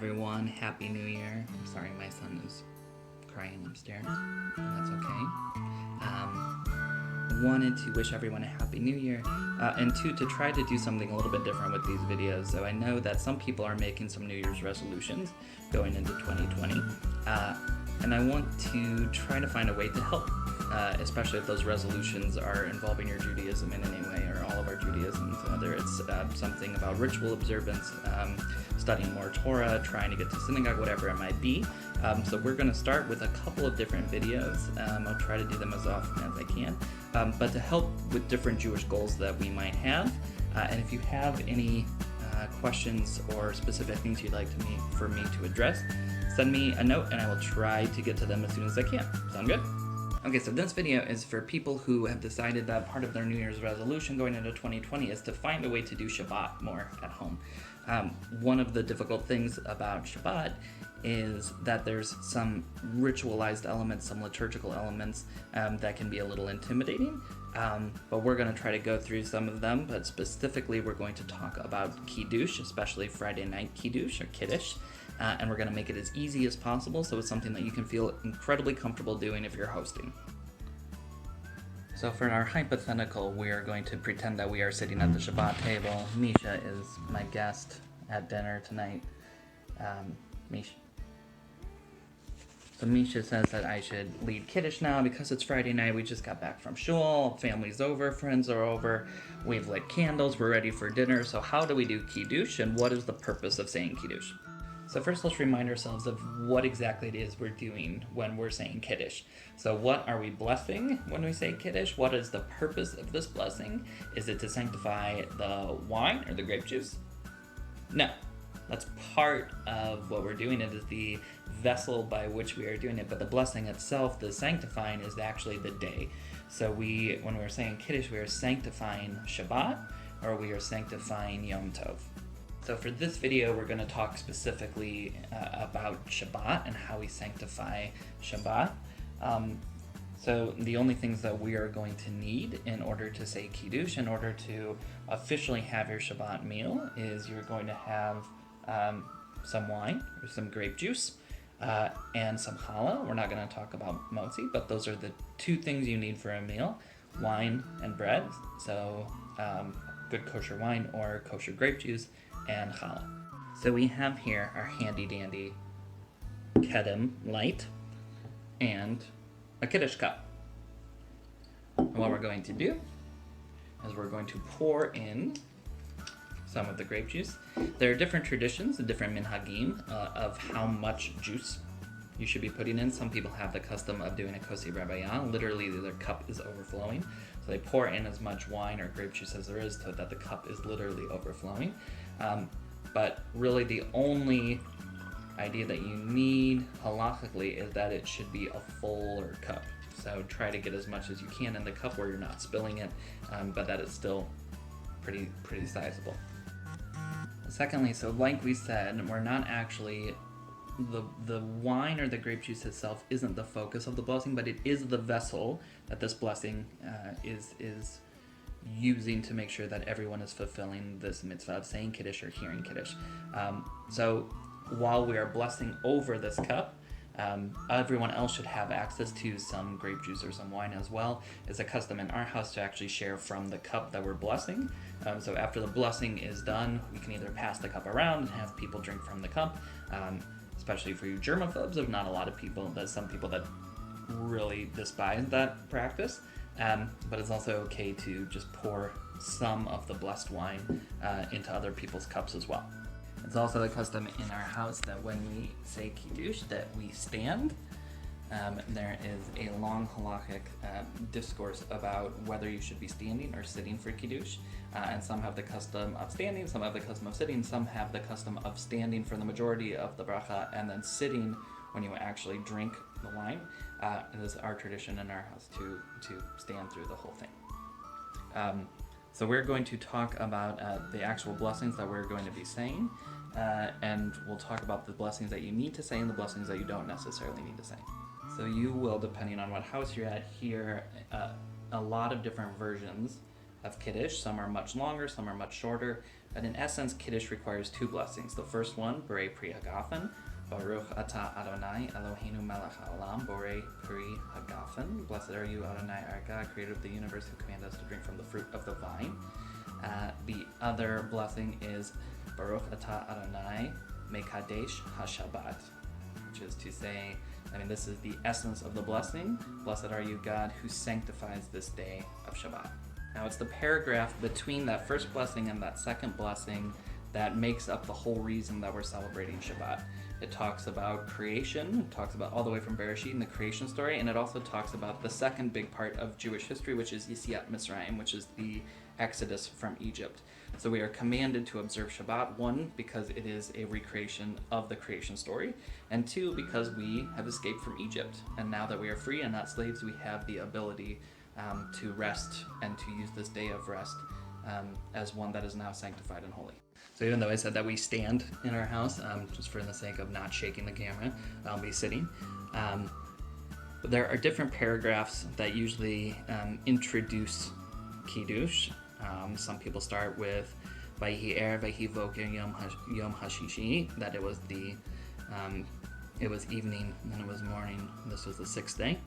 everyone. Happy New Year. I'm sorry, my son is crying upstairs, but that's okay. Wanted to wish everyone a Happy New Year, and to try to do something a little bit different with these videos. So I know that some people are making some New Year's resolutions going into 2020, and I want to try to find a way to help, especially if those resolutions are involving your Judaism in any way, or all of our Judaisms, whether it's something about ritual observance, studying more Torah, trying to get to synagogue, whatever it might be. So we're going to start with a couple of different videos. I'll try to do them as often as I can, but to help with different Jewish goals that we might have. And if you have any questions or specific things you'd like for me to address, send me a note and I will try to get to them as soon as I can. Sound good? Okay, so this video is for people who have decided that part of their New Year's resolution going into 2020 is to find a way to do Shabbat more at home. One of the difficult things about Shabbat is that there's some ritualized elements, some liturgical elements that can be a little intimidating, but we're going to try to go through some of them, but specifically we're going to talk about Kiddush, especially Friday night Kiddush or Kiddush, and we're going to make it as easy as possible so it's something that you can feel incredibly comfortable doing if you're hosting. So for our hypothetical, we are going to pretend that we are sitting at the Shabbat table. Misha is my guest at dinner tonight. Misha. So Misha says that I should lead Kiddush now because it's Friday night. We just got back from shul, family's over, friends are over, we've lit candles, we're ready for dinner. So how do we do Kiddush, and what is the purpose of saying Kiddush? So first let's remind ourselves of what exactly it is we're doing when we're saying Kiddush. So what are we blessing when we say Kiddush? What is the purpose of this blessing? Is it to sanctify the wine or the grape juice? No. That's part of what we're doing. It is the vessel by which we are doing it, but the blessing itself, the sanctifying, is actually the day. So when we're saying Kiddush, we are sanctifying Shabbat, or we are sanctifying Yom Tov. So for this video, we're going to talk specifically about Shabbat and how we sanctify Shabbat. So the only things that we are going to need in order to say Kiddush, in order to officially have your Shabbat meal, is you're going to have some wine or some grape juice and some challah. We're not going to talk about motzi, but those are the two things you need for a meal: wine and bread. So good kosher wine or kosher grape juice and challah. So we have here our handy dandy Kedem light and a Kiddush cup. And what we're going to do is we're going to pour in some of the grape juice. There are different traditions and different minhagim of how much juice you should be putting in. Some people have the custom of doing a kosi rabbayah. Literally, their cup is overflowing. So they pour in as much wine or grape juice as there is so that the cup is literally overflowing. But really the only idea that you need halachically is that it should be a fuller cup. So try to get as much as you can in the cup where you're not spilling it, but that is still pretty sizable. Secondly, so like we said, we're not actually, the wine or the grape juice itself isn't the focus of the blessing, but it is the vessel that this blessing is using to make sure that everyone is fulfilling this mitzvah of saying Kiddush or hearing Kiddush. So while we are blessing over this cup, everyone else should have access to some grape juice or some wine as well. It's a custom in our house to actually share from the cup that we're blessing. So after the blessing is done, we can either pass the cup around and have people drink from the cup, especially for you germaphobes. There's not a lot of people, there's some people that really despise that practice, but it's also okay to just pour some of the blessed wine into other people's cups as well. It's also the custom in our house that when we say Kiddush that we stand. There is a long halachic discourse about whether you should be standing or sitting for Kiddush, and some have the custom of standing, some have the custom of sitting, some have the custom of standing for the majority of the bracha and then sitting when you actually drink the wine. It is our tradition in our house to stand through the whole thing. So we're going to talk about the actual blessings that we're going to be saying, and we'll talk about the blessings that you need to say and the blessings that you don't necessarily need to say. So you will, depending on what house you're at, hear a lot of different versions of Kiddush. Some are much longer, some are much shorter. But in essence, Kiddush requires two blessings. The first one, Borei Pri Hagafen, Baruch Atah Adonai Eloheinu Melech Haolam, Borei Pri Hagafen. Blessed are you, Adonai, our God, creator of the universe, who commanded us to drink from the fruit of the vine. The other blessing is Baruch Atah Adonai Mekadesh HaShabbat, which is to say, this is the essence of the blessing. Blessed are you, God, who sanctifies this day of Shabbat. Now, it's the paragraph between that first blessing and that second blessing that makes up the whole reason that we're celebrating Shabbat. It talks about creation, it talks about all the way from Bereshit in the creation story, and it also talks about the second big part of Jewish history, which is Yetziat Mitzrayim, which is the Exodus from Egypt. So we are commanded to observe Shabbat, one, because it is a recreation of the creation story, and two, because we have escaped from Egypt. And now that we are free and not slaves, we have the ability to rest and to use this day of rest as one that is now sanctified and holy. So even though I said that we stand in our house, just for the sake of not shaking the camera, I'll be sitting. But there are different paragraphs that usually introduce Kiddush. Some people start with Vayhi Erev Vayhi Voker Yom Hashishi, that it was evening and it was morning. This was the sixth day,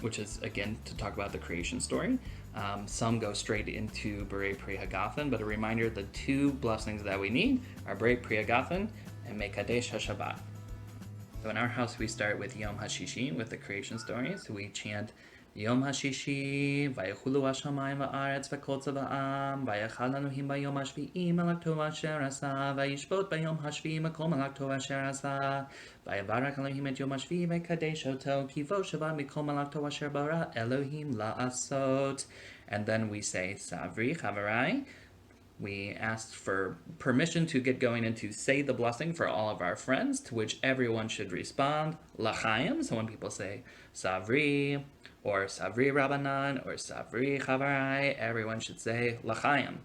which is again to talk about the creation story. Some go straight into Borei Pri Hagafen, but a reminder: the two blessings that we need are Borei Pri Hagafen and Mekadesh HaShabbat. So in our house, we start with Yom Hashishi, with the creation story. So we chant Yom Hashishi, Vayechulu Hashamayim Va'aretz V'kol Tzava'am, Vayechal Elohim Bayom Hashvi'i Malakto Asher Asa, Vayishpot Bayom Hashvi'i Makol Malakto Asher Asa, Vayevarach Elohim Et Yom Hashvi'i V'kadesh Oto, Kivo Shabbat Mikol Malakto Asher Bara Elohim La'asot. And then we say Savri Chavarai. We asked for permission to get going and to say the blessing for all of our friends, to which everyone should respond L'chaim. So when people say Savri, or Savri Rabbanan, or Savri Chavarai, everyone should say L'chaim.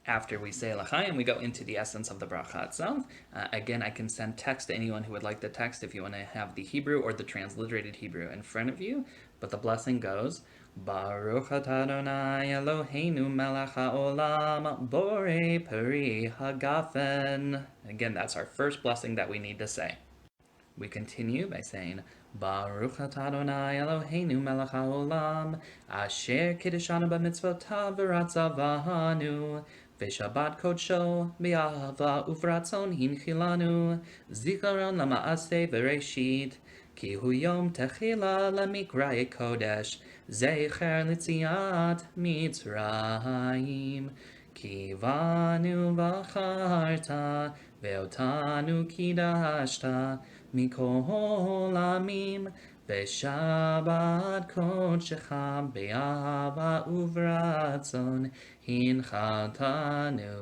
After we say L'chaim, we go into the essence of the bracha itself. Again, I can send text to anyone who would like the text if you want to have the Hebrew or the transliterated Hebrew in front of you. But the blessing goes, Baruch atah Adonai Eloheinu melech haolam, borei peri hagafen. Again, that's our first blessing that we need to say. We continue by saying, Baruch atah Adonai Eloheinu melech haolam, asher kiddeshanu b'mitzvotav v'ratzavanu, v'shabbat kodsho, b'ahava uvratzon hinchilanu, zikaron lama'aseh v'reshit, ki hu yom techila lamikra'e kodesh, zecher litziat Mitzrayim, ki vanu v'acharta, ve'otanu kidashta, mikol amim, ve'shabbat kodshecha, be'ahava uvratzon hinchatanu.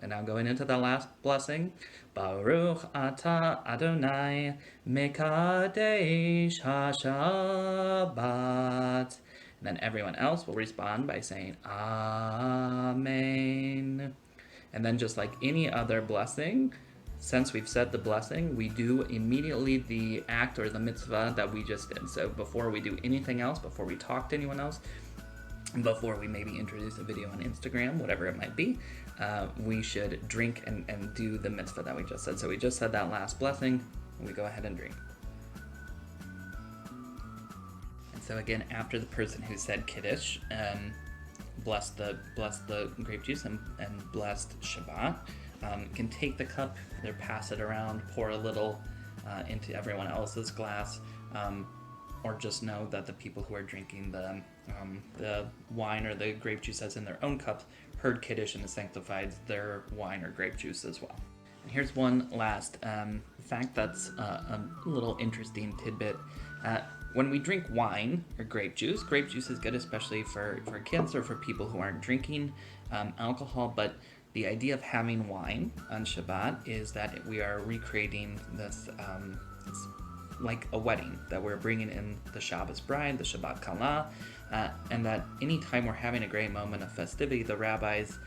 And now going into the last blessing, Baruch atah Adonai Mekadesh HaShabbat. And then everyone else will respond by saying Amen. And then just like any other blessing, since we've said the blessing, we do immediately the act or the mitzvah that we just did. So before we do anything else, before we talk to anyone else, before we maybe introduce a video on Instagram, whatever it might be, we should drink and do the mitzvah that we just said. So we just said that last blessing, and we go ahead and drink. And so again, after the person who said Kiddush blessed the grape juice and blessed Shabbat, can take the cup, either pass it around, pour a little into everyone else's glass, or just know that the people who are drinking the wine or the grape juice that's in their own cups heard Kiddush and sanctified their wine or grape juice as well. And here's one last fact that's a little interesting tidbit. When we drink wine or grape juice is good especially for kids or for people who aren't drinking alcohol, but the idea of having wine on Shabbat is that we are recreating this, it's like a wedding, that we're bringing in the Shabbos bride, the Shabbat Kala, and that anytime we're having a great moment of festivity, the rabbis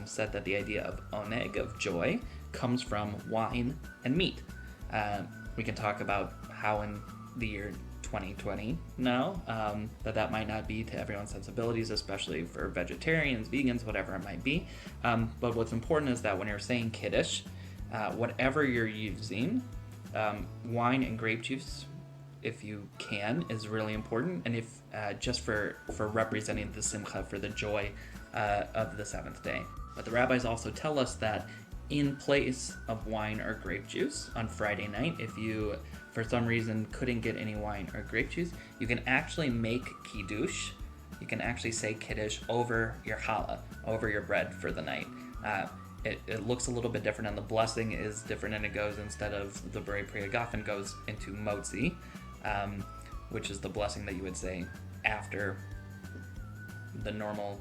said that the idea of oneg, of joy, comes from wine and meat. We can talk about how in the year 2020 now, that might not be to everyone's sensibilities, especially for vegetarians, vegans, whatever it might be. But what's important is that when you're saying Kiddush, whatever you're using, wine and grape juice, if you can, is really important, and if just for representing the simcha, for the joy of the seventh day. But the rabbis also tell us that in place of wine or grape juice on Friday night, if you for some reason couldn't get any wine or grape juice, you can actually make Kiddush. You can actually say Kiddush over your challah, over your bread for the night. It looks a little bit different, and the blessing is different, and it goes, instead of the Borei Pri Hagafen, goes into motzi, which is the blessing that you would say after the normal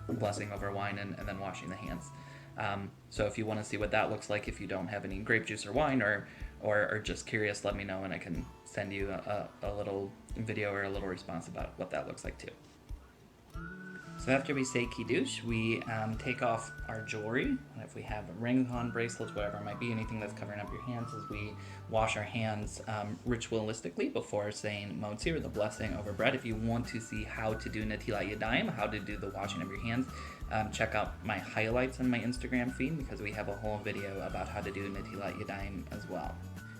blessing over wine and then washing the hands. So if you want to see what that looks like, if you don't have any grape juice or wine, or just curious, let me know and I can send you a little video or a little response about what that looks like too. So after we say Kiddush, we take off our jewelry. If we have rings on, bracelets, whatever it might be, anything that's covering up your hands, as we wash our hands ritualistically before saying motzi, or the blessing over bread. If you want to see how to do netilat yadayim, how to do the washing of your hands, check out my highlights on my Instagram feed, because we have a whole video about how to do netilat yadayim as well.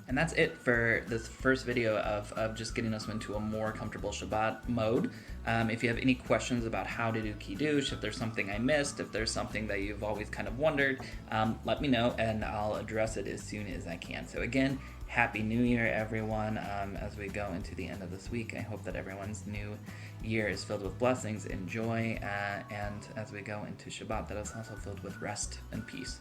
And that's it for this first video of just getting us into a more comfortable Shabbat mode. If you have any questions about how to do Kiddush, if there's something I missed, if there's something that you've always kind of wondered, let me know and I'll address it as soon as I can. So again, Happy New Year, everyone, as we go into the end of this week. I hope that everyone's new year is filled with blessings and joy, and as we go into Shabbat, that is also filled with rest and peace.